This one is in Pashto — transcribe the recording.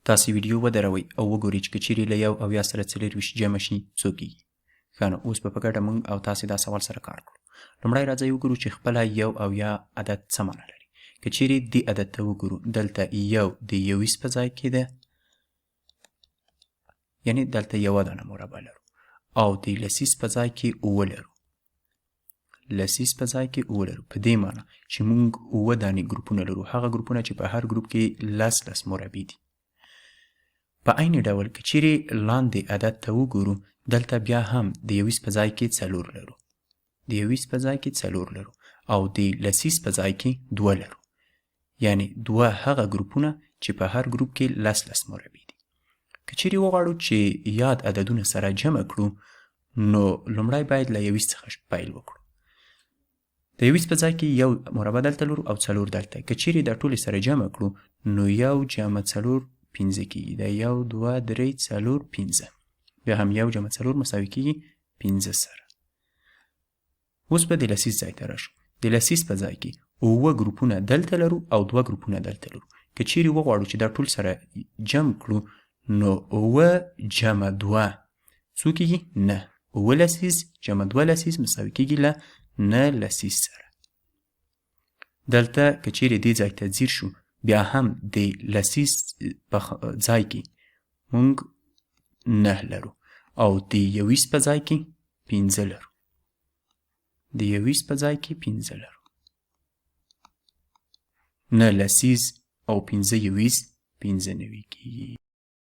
تاسې ویډیو ودروئ او وګورئ چې که چیرې له 1 او یا سره 24 جمع شي څو کېږي. ښه نو اوس به په ګډه موږ او تاسې دا سوال سره کار کړو. لومړی راځئ وګورو چې خپله 1 او یا عدد څه معنی لري. که چیرې دې عدد ته وګورو دلته 1 د 21 په ځای کې ده، یعنې دلته 1 دانه مربع لرو او د لسیز په ځای کې 9 لرو. لسیز په ځای کې 9 لرو، په دې معنی چې موږ 9 دانې ګروپونه لرو، هغه ګروپونه چې په هر ګروپ کې 10 مربع دي. په عین ډول که چیرې لاندې عدد ته وګورو دلته بیا هم د 21 په ځای کې 4 لرو، د 21 په ځای کې 4 لرو او د لسیز په ځای کې 2 لرو، یعنی 2 هغه ګروپونه چې په هر ګروپ کې 10 مربع دي. که چیرې وغواړو چې یاد عددونه سره جمع کړو نو لومړی باید له 21 څخه پیل وکړو. د 21 په ځای کې 1 مربع دلته لرو او 4 دلته. که چیرې دا ټولې سره جمع کړو نو 1 جمع 4 15 کېږي. دا 1 2 3 4 15، بیا هم 1 جمع 4 مساوي کېږي 15 سره. اوس به د لسیز ځای ته راشو. د لسیز په ځای کې 9 ګروپونه دلته لرو او 2 ګروپونه دلته لرو. که چیرې وغواړو چې دا ټول سره جمع کړو نو 9 جمع 2 څو کېږي؟ 9. 9 لسیز جمع 2 لسیز مساوي کېږي له 9 لسیز سره. دلته که چیرې دې ځای ته ځیر شو بیا هم د لسیز په ځای کې موږ 9 لرو او د 21 په ځای کې 15 لرو. د 21 په ځای کې 15 لرو. 9 لسیز او 15 21 15 نوي کېږي.